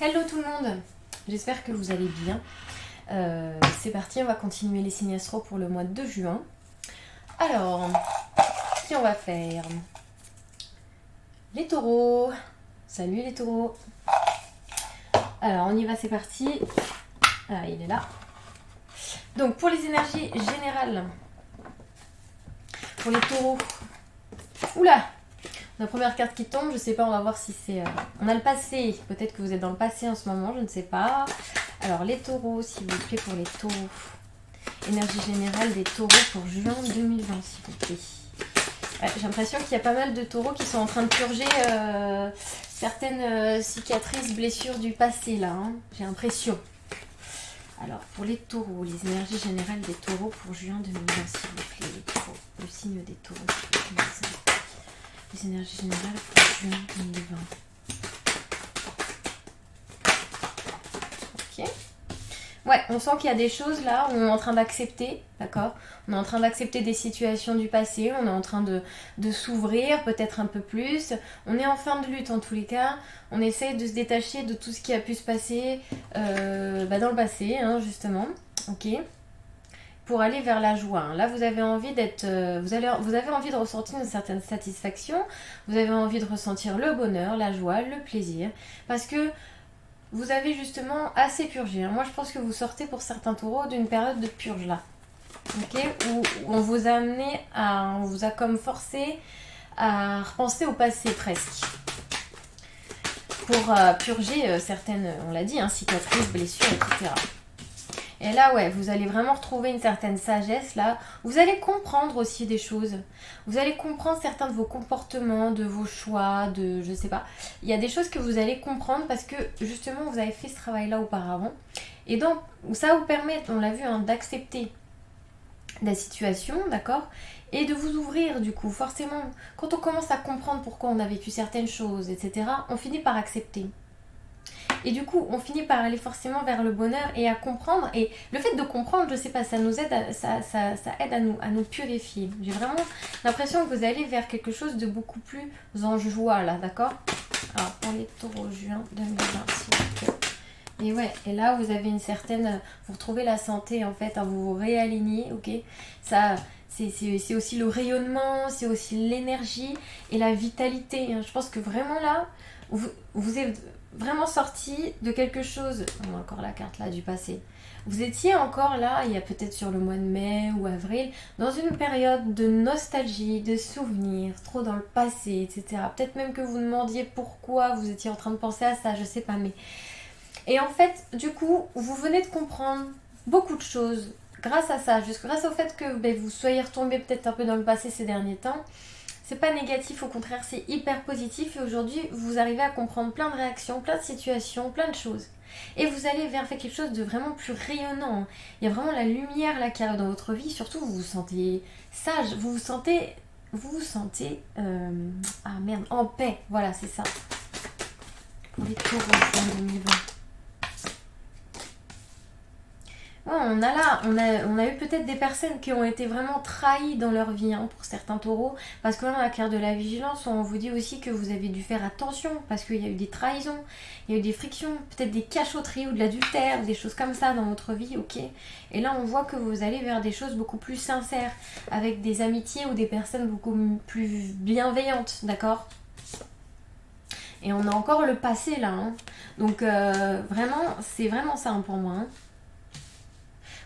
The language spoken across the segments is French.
Hello tout le monde, j'espère que vous allez bien. C'est parti, on va continuer les signes astro pour le mois de juin. Alors, qui on va faire? Les taureaux. Salut les taureaux. Alors, on y va, c'est parti. Ah, il est là. Donc, pour les énergies générales, pour les taureaux. Oula! La première carte qui tombe, je sais pas, on va voir si c'est... On a le passé, peut-être que vous êtes dans le passé en ce moment, je ne sais pas. Alors les taureaux, s'il vous plaît, pour les taureaux. Énergie générale des taureaux pour juin 2020, s'il vous plaît. Ouais, j'ai l'impression qu'il y a pas mal de taureaux qui sont en train de purger certaines cicatrices, blessures du passé, là. Hein. J'ai l'impression. Alors, pour les taureaux, les énergies générales des taureaux pour juin 2020, s'il vous plaît. Les taureaux, le signe des taureaux, s'il vous plaît. Les énergies générales pour juin 2020. Ok. Ouais, on sent qu'il y a des choses là où on est en train d'accepter, d'accord? On est en train d'accepter des situations du passé, on est en train de s'ouvrir peut-être un peu plus. On est en fin de lutte en tous les cas. On essaye de se détacher de tout ce qui a pu se passer dans le passé, hein, justement. Ok? Pour aller vers la joie. Là, vous avez envie d'être, vous avez envie de ressentir une certaine satisfaction, vous avez envie de ressentir le bonheur, la joie, le plaisir, parce que vous avez justement assez purgé. Moi, je pense que vous sortez pour certains taureaux d'une période de purge là, ok, où on vous a amené on vous a comme forcé à repenser au passé presque, pour purger certaines, on l'a dit, hein, cicatrices, blessures, etc. Et là, ouais, vous allez vraiment retrouver une certaine sagesse, là. Vous allez comprendre aussi des choses. Vous allez comprendre certains de vos comportements, de vos choix, de... je sais pas. Il y a des choses que vous allez comprendre parce que, justement, vous avez fait ce travail-là auparavant. Et donc, ça vous permet, on l'a vu, hein, d'accepter la situation, d'accord? Et de vous ouvrir, du coup. Forcément, quand on commence à comprendre pourquoi on a vécu certaines choses, etc., on finit par accepter. Et du coup, on finit par aller forcément vers le bonheur et à comprendre. Et le fait de comprendre, je sais pas, ça nous aide, ça aide à nous purifier. J'ai vraiment l'impression que vous allez vers quelque chose de beaucoup plus en joie, là, d'accord? Alors, pour les taureaux, juin 2020, s'il vous plaît. Et ouais, et là, vous avez une certaine... Vous retrouvez la santé, en fait, hein, vous vous réalignez, ok? Ça... C'est aussi le rayonnement, c'est aussi l'énergie et la vitalité. Je pense que vraiment là, vous êtes vraiment sorti de quelque chose. On a encore la carte là du passé. Vous étiez encore là, il y a peut-être sur le mois de mai ou avril, dans une période de nostalgie, de souvenirs, trop dans le passé, etc. Peut-être même que vous demandiez pourquoi vous étiez en train de penser à ça, je sais pas, mais... Et en fait, du coup, vous venez de comprendre beaucoup de choses grâce à ça, juste grâce au fait que vous soyez retombé peut-être un peu dans le passé ces derniers temps. C'est pas négatif, au contraire, c'est hyper positif. Et aujourd'hui, vous arrivez à comprendre plein de réactions, plein de situations, plein de choses. Et vous allez vers quelque chose de vraiment plus rayonnant. Il y a vraiment la lumière là qui arrive dans votre vie. Surtout, vous vous sentez sage, ah merde, en paix. Voilà, c'est ça. Pour les taureaux en 2020. Ouais, on a eu peut-être des personnes qui ont été vraiment trahies dans leur vie, hein, pour certains taureaux, parce que là, dans la carte de la vigilance, on vous dit aussi que vous avez dû faire attention, parce qu'il y a eu des trahisons, il y a eu des frictions, peut-être des cachotteries ou de l'adultère, des choses comme ça dans votre vie, ok. Et là, on voit que vous allez vers des choses beaucoup plus sincères, avec des amitiés ou des personnes beaucoup plus bienveillantes, d'accord. Et on a encore le passé là, hein. Donc vraiment, c'est vraiment ça, hein, pour moi, hein.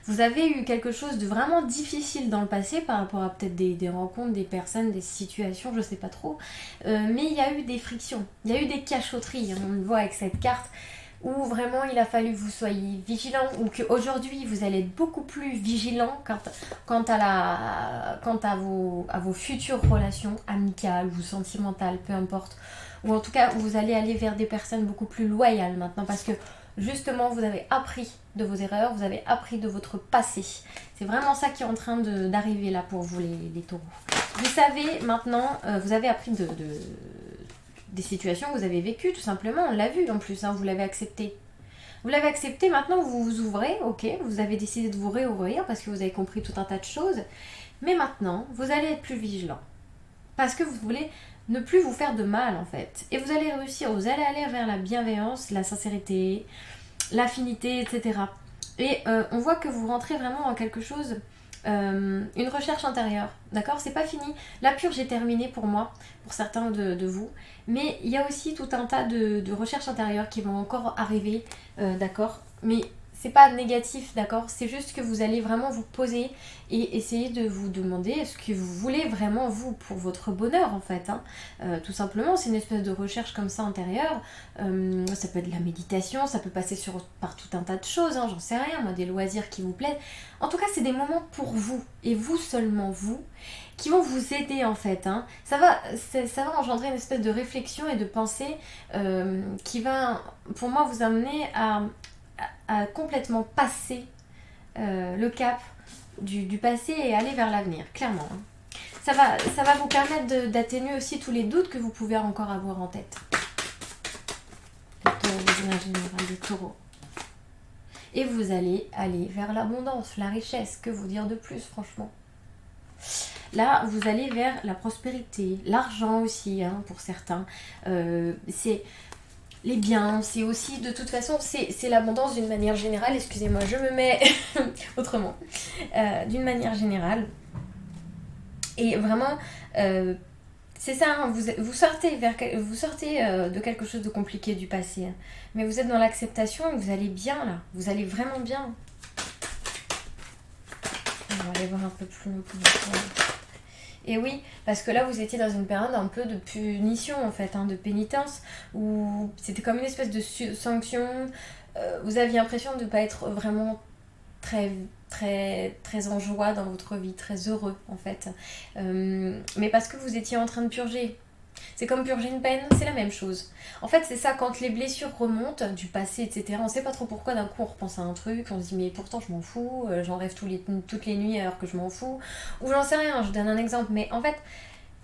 Vous avez eu quelque chose de vraiment difficile dans le passé par rapport à peut-être des rencontres, des personnes, des situations, je sais pas trop. Mais il y a eu des frictions, il y a eu des cachotteries. On le voit avec cette carte où vraiment il a fallu que vous soyez vigilant, ou qu'aujourd'hui vous allez être beaucoup plus vigilant quant à vos futures relations amicales ou sentimentales, peu importe. Ou en tout cas, vous allez aller vers des personnes beaucoup plus loyales maintenant, parce que justement, vous avez appris de vos erreurs, vous avez appris de votre passé. C'est vraiment ça qui est en train d'arriver là pour vous, les taureaux. Vous savez maintenant, vous avez appris des situations que vous avez vécues, tout simplement. On l'a vu en plus, hein, vous l'avez accepté. Vous l'avez accepté, maintenant vous vous ouvrez, ok, vous avez décidé de vous réouvrir parce que vous avez compris tout un tas de choses. Mais maintenant, vous allez être plus vigilant. Parce que vous voulez ne plus vous faire de mal en fait. Et vous allez réussir, vous allez aller vers la bienveillance, la sincérité, l'affinité, etc. Et on voit que vous rentrez vraiment dans quelque chose, une recherche intérieure, d'accord? C'est pas fini. La purge est terminée pour moi, pour certains de vous, mais il y a aussi tout un tas de recherches intérieures qui vont encore arriver, d'accord? Mais c'est pas négatif, d'accord? C'est juste que vous allez vraiment vous poser et essayer de vous demander ce que vous voulez vraiment vous pour votre bonheur en fait, hein. Tout simplement, c'est une espèce de recherche comme ça intérieure. Ça peut être de la méditation, ça peut passer par tout un tas de choses, hein, j'en sais rien, moi, des loisirs qui vous plaisent. En tout cas, c'est des moments pour vous et vous seulement vous qui vont vous aider en fait, hein. Ça va engendrer une espèce de réflexion et de pensée qui va pour moi vous amener à complètement passer le cap du passé et aller vers l'avenir, clairement, hein. Ça va vous permettre d'atténuer aussi tous les doutes que vous pouvez encore avoir en tête. Les énergies générales des taureaux. Et vous allez aller vers l'abondance, la richesse, que vous dire de plus, franchement. Là, vous allez vers la prospérité, l'argent aussi, hein, pour certains. C'est les biens, c'est aussi, de toute façon, c'est l'abondance d'une manière générale. Excusez-moi, je me mets autrement. D'une manière générale. Et vraiment, c'est ça, hein, vous sortez de quelque chose de compliqué du passé. Hein, mais vous êtes dans l'acceptation et vous allez bien, là. Vous allez vraiment bien. On va aller voir un peu plus loin. Et oui, parce que là, vous étiez dans une période un peu de punition, en fait, hein, de pénitence, où c'était comme une espèce de sanction. Vous aviez l'impression de ne pas être vraiment très, très, très en joie dans votre vie, très heureux, en fait. Mais parce que vous étiez en train de purger. C'est comme purger une peine, c'est la même chose. En fait, c'est ça, quand les blessures remontent du passé, etc., on sait pas trop pourquoi d'un coup on repense à un truc, on se dit mais pourtant je m'en fous, j'en rêve toutes les nuits alors que je m'en fous, ou j'en sais rien, je donne un exemple, mais en fait,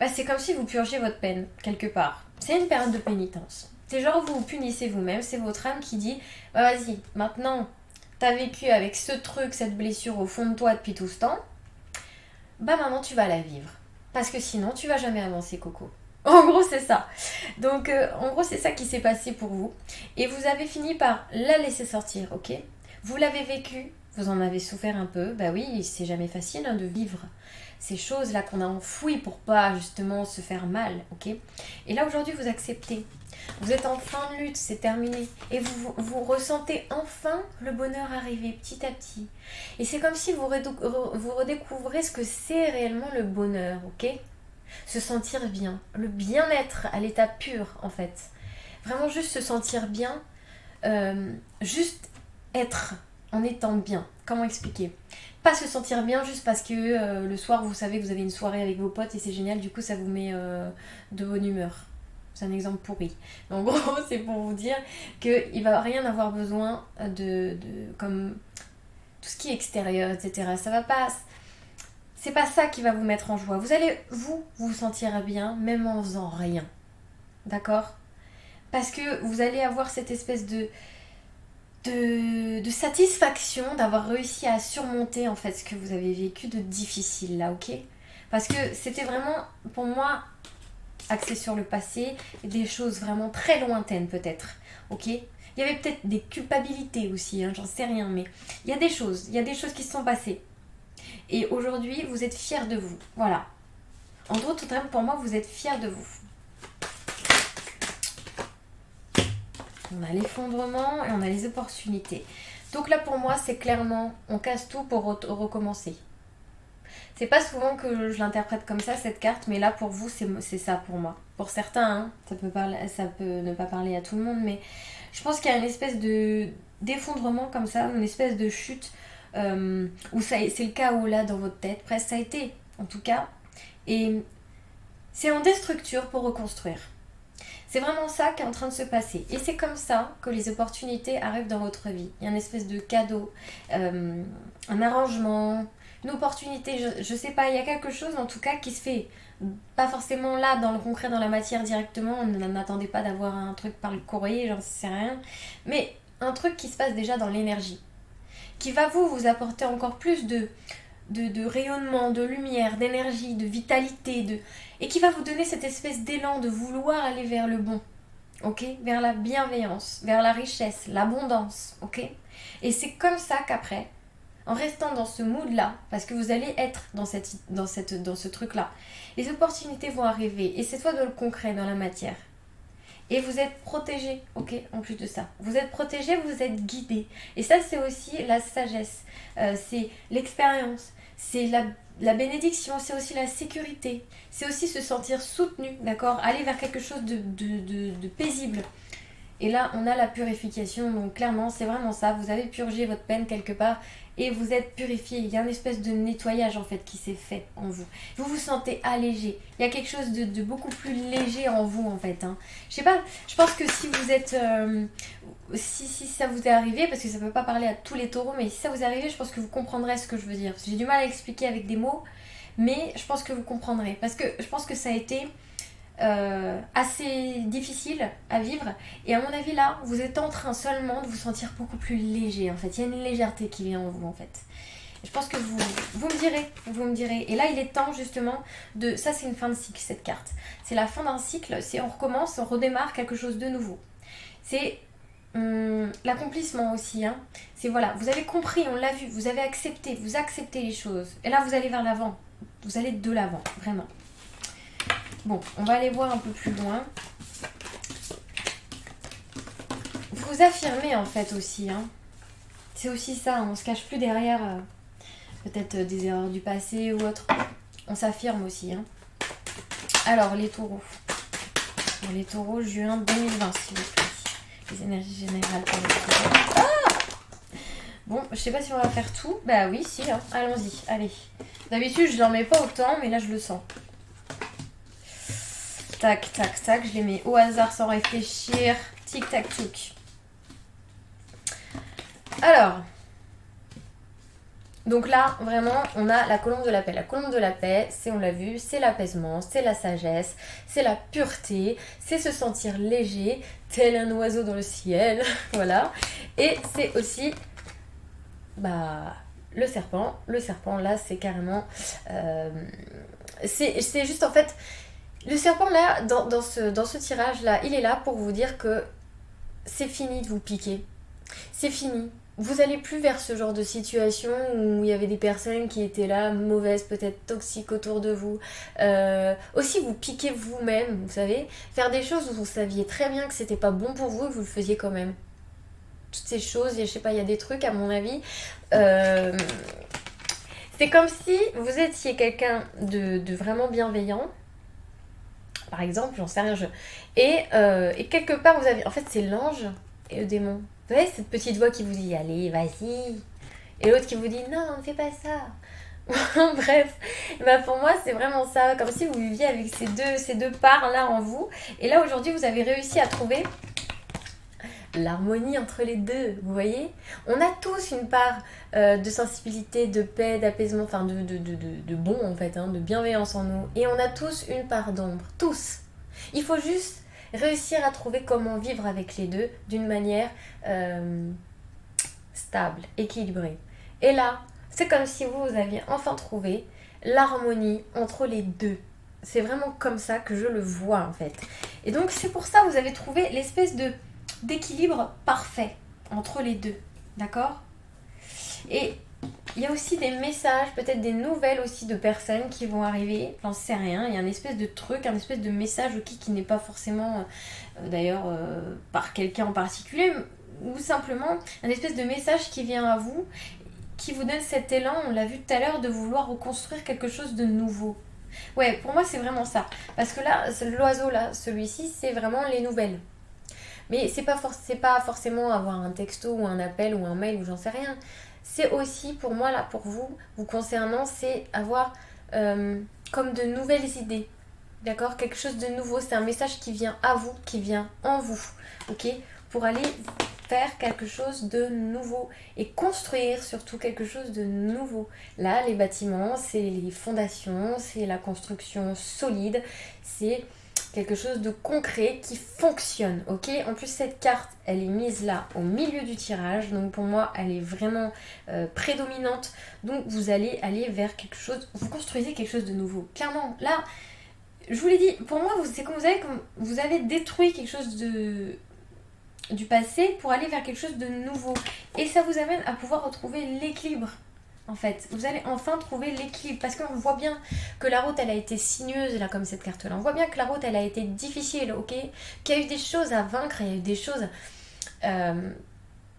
bah, c'est comme si vous purgiez votre peine, quelque part. C'est une période de pénitence. C'est genre vous vous punissez vous-même, c'est votre âme qui dit bah vas-y, maintenant t'as vécu avec ce truc, cette blessure au fond de toi depuis tout ce temps, bah maintenant tu vas la vivre. Parce que sinon tu vas jamais avancer, Coco. En gros, c'est ça. Donc, en gros, c'est ça qui s'est passé pour vous. Et vous avez fini par la laisser sortir, ok? Vous l'avez vécu, vous en avez souffert un peu. Bah oui, c'est jamais facile, hein, de vivre ces choses-là qu'on a enfouies pour pas, justement, se faire mal, ok? Et là, aujourd'hui, vous acceptez. Vous êtes en fin de lutte, c'est terminé. Et vous ressentez enfin le bonheur arriver petit à petit. Et c'est comme si vous redécouvrez ce que c'est réellement le bonheur, ok? Se sentir bien, le bien-être à l'état pur en fait. Vraiment juste se sentir bien, juste être en étant bien. Comment expliquer? Pas se sentir bien juste parce que le soir vous savez que vous avez une soirée avec vos potes et c'est génial, du coup ça vous met de bonne humeur. C'est un exemple pourri. Mais en gros c'est pour vous dire qu'il va rien avoir besoin de comme tout ce qui est extérieur, etc. Ça va pas... C'est pas ça qui va vous mettre en joie. Vous allez vous sentir bien même en faisant rien. D'accord? Parce que vous allez avoir cette espèce de satisfaction d'avoir réussi à surmonter en fait ce que vous avez vécu de difficile là, ok? Parce que c'était vraiment pour moi axé sur le passé et des choses vraiment très lointaines peut-être, ok? Il y avait peut-être des culpabilités aussi, hein, j'en sais rien, mais il y a des choses qui se sont passées. Et aujourd'hui, vous êtes fiers de vous. Voilà. En d'autres termes, pour moi, vous êtes fiers de vous. On a l'effondrement et on a les opportunités. Donc là, pour moi, c'est clairement, on casse tout pour recommencer. C'est pas souvent que je l'interprète comme ça, cette carte, mais là, pour vous, c'est ça pour moi. Pour certains, hein, ça peut ne pas parler à tout le monde, mais je pense qu'il y a une espèce d'effondrement comme ça, une espèce de chute, où c'est le chaos là dans votre tête. Presque ça a été, en tout cas. Et c'est en déstructure pour reconstruire. C'est vraiment ça qui est en train de se passer. Et c'est comme ça que les opportunités arrivent dans votre vie. Il y a une espèce de cadeau, un arrangement, une opportunité, je sais pas, il y a quelque chose en tout cas qui se fait. Pas forcément là, dans le concret, dans la matière directement. On n'attendait pas d'avoir un truc par le courrier, j'en sais rien. Mais un truc qui se passe déjà dans l'énergie. Qui va vous apporter encore plus de rayonnement, de lumière, d'énergie, de vitalité, et qui va vous donner cette espèce d'élan de vouloir aller vers le bon, ok, vers la bienveillance, vers la richesse, l'abondance, ok. Et c'est comme ça qu'après, en restant dans ce mood-là, parce que vous allez être dans ce truc-là, les opportunités vont arriver, et cette fois dans le concret, dans la matière. Et vous êtes protégé, ok, en plus de ça. Vous êtes protégé, vous êtes guidé. Et ça, c'est aussi la sagesse, c'est l'expérience, c'est la bénédiction, c'est aussi la sécurité, c'est aussi se sentir soutenu, d'accord, aller vers quelque chose de paisible. Et là, on a la purification, donc clairement, c'est vraiment ça. Vous avez purgé votre peine quelque part et vous êtes purifié. Il y a une espèce de nettoyage en fait qui s'est fait en vous. Vous vous sentez allégé. Il y a quelque chose de beaucoup plus léger en vous en fait. Hein. Je sais pas, je pense que si vous êtes... si ça vous est arrivé, parce que ça ne peut pas parler à tous les taureaux, mais si ça vous est arrivé, je pense que vous comprendrez ce que je veux dire. J'ai du mal à expliquer avec des mots, mais je pense que vous comprendrez. Parce que je pense que ça a été... assez difficile à vivre et à mon avis là vous êtes en train seulement de vous sentir beaucoup plus léger en fait, il y a une légèreté qui vient en vous en fait. Je pense que vous me direz et là il est temps justement de, ça c'est une fin de cycle cette carte, c'est la fin d'un cycle, c'est on recommence, on redémarre quelque chose de nouveau, c'est l'accomplissement aussi hein. C'est voilà, vous avez compris, on l'a vu, vous avez accepté, vous acceptez les choses et là vous allez vers l'avant, vous allez de l'avant vraiment. Bon, on va aller voir un peu plus loin. Vous affirmez en fait aussi. Hein. C'est aussi ça, on se cache plus derrière peut-être des erreurs du passé ou autre. On s'affirme aussi. Hein. Alors, les taureaux. Bon, les taureaux, juin 2020, s'il vous plaît. Les énergies générales pour les taureaux. Ah bon, je sais pas si on va faire tout. Bah oui, si, hein. Allons-y, allez. D'habitude, je n'en mets pas autant, mais là, je le sens. Tac, tac, tac, je les mets au hasard sans réfléchir. Tic, tac, tic. Alors, donc là, vraiment, on a la colombe de la paix. La colombe de la paix, c'est, on l'a vu, c'est l'apaisement, c'est la sagesse, c'est la pureté, c'est se sentir léger, tel un oiseau dans le ciel, voilà. Et c'est aussi, le serpent. Le serpent, là, c'est carrément... c'est juste, en fait... Le serpent là, dans ce tirage là, il est là pour vous dire que c'est fini de vous piquer. C'est fini. Vous n'allez plus vers ce genre de situation où il y avait des personnes qui étaient là, mauvaises, peut-être toxiques autour de vous. Aussi vous piquez vous-même, vous savez. Faire des choses où vous saviez très bien que c'était pas bon pour vous et vous le faisiez quand même. Toutes ces choses, je sais pas, il y a des trucs à mon avis. C'est comme si vous étiez quelqu'un de vraiment bienveillant. Par exemple, j'en sais rien. Et quelque part, vous avez... En fait, c'est l'ange et le démon. Vous savez, cette petite voix qui vous dit « Allez, vas-y !» Et l'autre qui vous dit « Non, ne fais pas ça !» Bref, pour moi, c'est vraiment ça. Comme si vous viviez avec ces deux parts-là en vous. Et là, aujourd'hui, vous avez réussi à trouver l'harmonie entre les deux, vous voyez. On a tous une part de sensibilité, de paix, d'apaisement, enfin de bon en fait, hein, de bienveillance en nous. Et on a tous une part d'ombre, tous. Il faut juste réussir à trouver comment vivre avec les deux d'une manière stable, équilibrée. Et là, c'est comme si vous aviez enfin trouvé l'harmonie entre les deux. C'est vraiment comme ça que je le vois en fait. Et donc c'est pour ça que vous avez trouvé l'espèce d'équilibre parfait entre les deux, d'accord? Et il y a aussi des messages, peut-être des nouvelles aussi de personnes qui vont arriver, j'en sais rien, il y a un espèce de truc, un espèce de message qui n'est pas forcément d'ailleurs par quelqu'un en particulier, ou simplement un espèce de message qui vient à vous, qui vous donne cet élan, on l'a vu tout à l'heure, de vouloir reconstruire quelque chose de nouveau. Ouais, pour moi c'est vraiment ça, parce que là, l'oiseau là, celui-ci, c'est vraiment les nouvelles. Mais c'est pas forcément avoir un texto ou un appel ou un mail ou j'en sais rien. C'est aussi pour moi, là, pour vous concernant, c'est avoir comme de nouvelles idées. D'accord? Quelque chose de nouveau. C'est un message qui vient à vous, qui vient en vous. Ok? Pour aller faire quelque chose de nouveau et construire surtout quelque chose de nouveau. Là, les bâtiments, c'est les fondations, c'est la construction solide, c'est quelque chose de concret qui fonctionne, ok? En plus, cette carte, elle est mise là, au milieu du tirage, donc pour moi, elle est vraiment prédominante. Donc, vous allez aller vers quelque chose, vous construisez quelque chose de nouveau. Clairement, là, je vous l'ai dit, pour moi, c'est comme vous avez détruit quelque chose du passé pour aller vers quelque chose de nouveau. Et ça vous amène à pouvoir retrouver l'équilibre. En fait, vous allez enfin trouver l'équilibre parce qu'on voit bien que la route elle a été sinueuse là comme cette carte là. On voit bien que la route elle a été difficile, ok, qu'il y a eu des choses à vaincre, il y a eu des choses.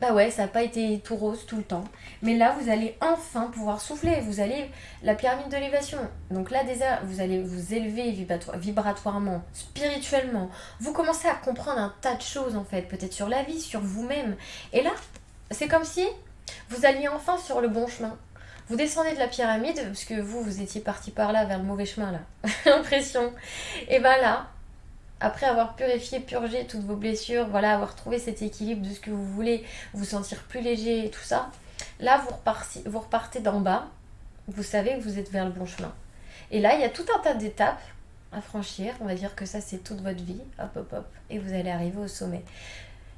Bah ouais, ça n'a pas été tout rose tout le temps. Mais là, vous allez enfin pouvoir souffler. Vous allez la pyramide de l'élévation. Donc là déjà, vous allez vous élever vibratoirement, spirituellement. Vous commencez à comprendre un tas de choses en fait, peut-être sur la vie, sur vous-même. Et là, c'est comme si vous alliez enfin sur le bon chemin. Vous descendez de la pyramide, parce que vous étiez parti par là, vers le mauvais chemin, là. L'impression. Et ben là, après avoir purifié, purgé toutes vos blessures, voilà, avoir trouvé cet équilibre de ce que vous voulez, vous sentir plus léger et tout ça, là, vous repartez d'en bas, vous savez que vous êtes vers le bon chemin. Et là, il y a tout un tas d'étapes à franchir. On va dire que ça, c'est toute votre vie. Hop, hop, hop. Et vous allez arriver au sommet.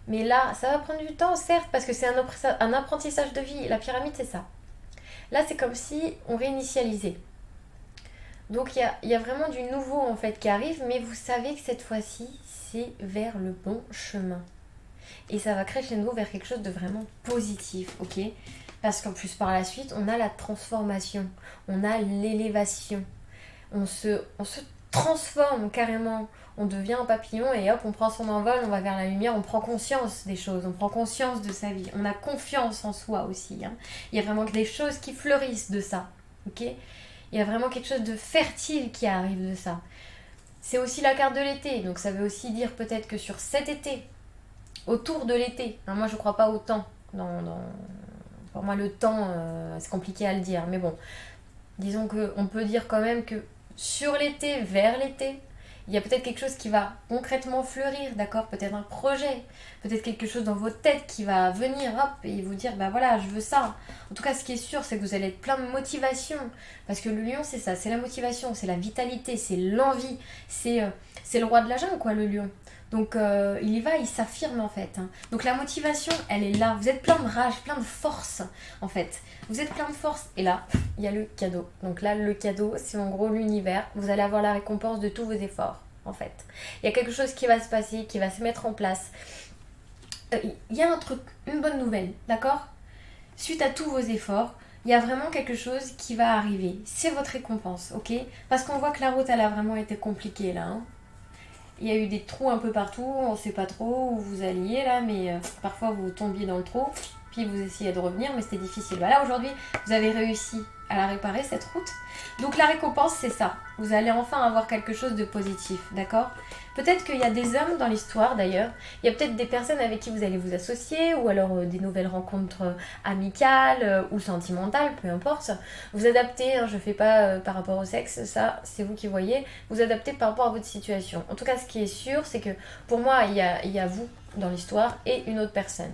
Mais là, ça va prendre du temps, certes, parce que c'est un apprentissage de vie. La pyramide, c'est ça. Là, c'est comme si on réinitialisait. Donc, il y a vraiment du nouveau, en fait, qui arrive, mais vous savez que cette fois-ci, c'est vers le bon chemin. Et ça va crescendo vers quelque chose de vraiment positif, ok? Parce qu'en plus, par la suite, on a la transformation, on a l'élévation. On se transforme carrément. On devient un papillon et hop, on prend son envol, on va vers la lumière, on prend conscience des choses, on prend conscience de sa vie. On a confiance en soi aussi. Hein. Il y a vraiment des choses qui fleurissent de ça. Ok ? Il y a vraiment quelque chose de fertile qui arrive de ça. C'est aussi la carte de l'été. Donc ça veut aussi dire peut-être que sur cet été, autour de l'été, hein, moi je crois pas au temps. Pour moi le temps, c'est compliqué à le dire. Mais bon, disons qu'on peut dire quand même que sur l'été, vers l'été, il y a peut-être quelque chose qui va concrètement fleurir, d'accord? Peut-être un projet, peut-être quelque chose dans votre tête qui va venir, hop, et vous dire, bah voilà, je veux ça. En tout cas, ce qui est sûr, c'est que vous allez être plein de motivation. Parce que le lion, c'est ça, c'est la motivation, c'est la vitalité, c'est l'envie, c'est le roi de la jungle, quoi, le lion. Donc il y va, il s'affirme en fait. Hein. Donc la motivation, elle est là. Vous êtes plein de rage, plein de force en fait. Vous êtes plein de force. Et là, il y a le cadeau. Donc là, le cadeau, c'est en gros l'univers. Vous allez avoir la récompense de tous vos efforts en fait. Il y a quelque chose qui va se passer, qui va se mettre en place. Il y a un truc, une bonne nouvelle, d'accord? Suite à tous vos efforts, il y a vraiment quelque chose qui va arriver. C'est votre récompense, ok? Parce qu'on voit que la route, elle a vraiment été compliquée là. Hein. Il y a eu des trous un peu partout, on ne sait pas trop où vous alliez là, mais parfois vous tombiez dans le trou, puis vous essayez de revenir, mais c'était difficile. Voilà, aujourd'hui, vous avez réussi à la réparer, cette route. Donc la récompense, c'est ça. Vous allez enfin avoir quelque chose de positif, d'accord? Peut-être qu'il y a des hommes dans l'histoire d'ailleurs, il y a peut-être des personnes avec qui vous allez vous associer, ou alors des nouvelles rencontres amicales ou sentimentales, peu importe. Vous adaptez, hein, je ne fais pas par rapport au sexe, ça c'est vous qui voyez, vous adaptez par rapport à votre situation. En tout cas, ce qui est sûr, c'est que pour moi, il y a vous dans l'histoire et une autre personne.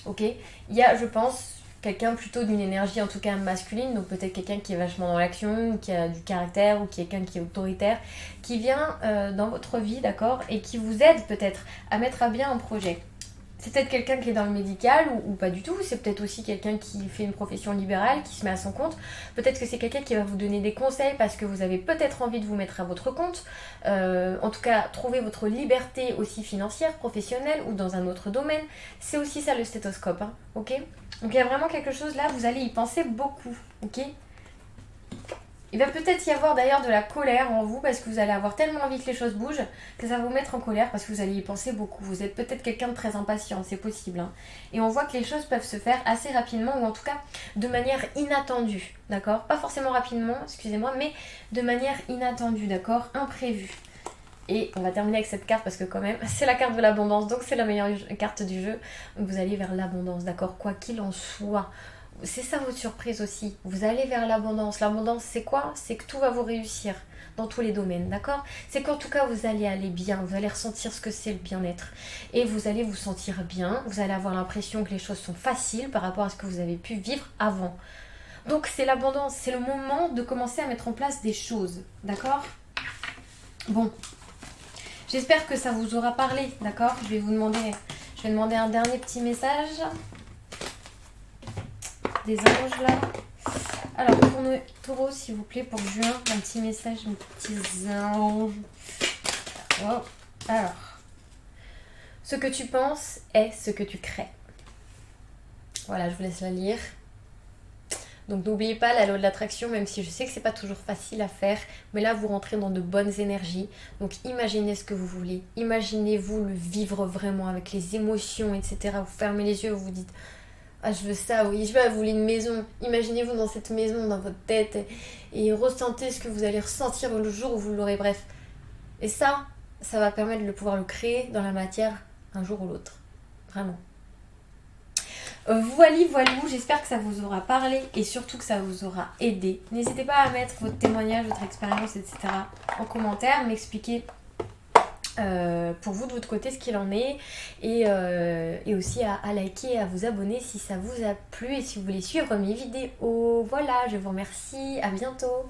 Ok? Il y a, je pense, quelqu'un plutôt d'une énergie en tout cas masculine, donc peut-être quelqu'un qui est vachement dans l'action, qui a du caractère ou quelqu'un qui est autoritaire, qui vient dans votre vie, d'accord, et qui vous aide peut-être à mettre à bien un projet. C'est peut-être quelqu'un qui est dans le médical ou pas du tout, c'est peut-être aussi quelqu'un qui fait une profession libérale, qui se met à son compte, peut-être que c'est quelqu'un qui va vous donner des conseils parce que vous avez peut-être envie de vous mettre à votre compte, en tout cas trouver votre liberté aussi financière, professionnelle ou dans un autre domaine, c'est aussi ça le stéthoscope, hein, ok? Donc il y a vraiment quelque chose là, vous allez y penser beaucoup, ok? Il va peut-être y avoir d'ailleurs de la colère en vous parce que vous allez avoir tellement envie que les choses bougent que ça va vous mettre en colère parce que vous allez y penser beaucoup. Vous êtes peut-être quelqu'un de très impatient, c'est possible. Hein. Et on voit que les choses peuvent se faire assez rapidement ou en tout cas de manière inattendue, d'accord? Pas forcément rapidement, excusez-moi, mais de manière inattendue, d'accord? Imprévue. Et on va terminer avec cette carte parce que quand même, c'est la carte de l'abondance, donc c'est la meilleure carte du jeu. Donc vous allez vers l'abondance, d'accord? Quoi qu'il en soit. C'est ça votre surprise aussi. Vous allez vers l'abondance. L'abondance, c'est quoi? C'est que tout va vous réussir dans tous les domaines, d'accord? C'est qu'en tout cas, vous allez aller bien. Vous allez ressentir ce que c'est le bien-être. Et vous allez vous sentir bien. Vous allez avoir l'impression que les choses sont faciles par rapport à ce que vous avez pu vivre avant. Donc, c'est l'abondance. C'est le moment de commencer à mettre en place des choses, d'accord? Bon. J'espère que ça vous aura parlé, d'accord? Je vais demander un dernier petit message. Des anges là. Alors pour nos taureaux, s'il vous plaît, pour juin, un petit message, mes petits anges. Oh. Alors, ce que tu penses est ce que tu crées. Voilà, je vous laisse la lire. Donc n'oubliez pas la loi de l'attraction, même si je sais que c'est pas toujours facile à faire, mais là vous rentrez dans de bonnes énergies. Donc imaginez ce que vous voulez, imaginez-vous le vivre vraiment avec les émotions, etc. Vous fermez les yeux, vous vous dites ah je veux ça, oui, je veux, vous voulez une maison. Imaginez-vous dans cette maison, dans votre tête, et ressentez ce que vous allez ressentir le jour où vous l'aurez, bref. Et ça va permettre de pouvoir le créer dans la matière un jour ou l'autre. Vraiment. Voilou, j'espère que ça vous aura parlé et surtout que ça vous aura aidé. N'hésitez pas à mettre votre témoignage, votre expérience, etc. en commentaire, m'expliquer pour vous de votre côté ce qu'il en est et aussi à liker et à vous abonner si ça vous a plu et si vous voulez suivre mes vidéos. Voilà, je vous remercie, à bientôt.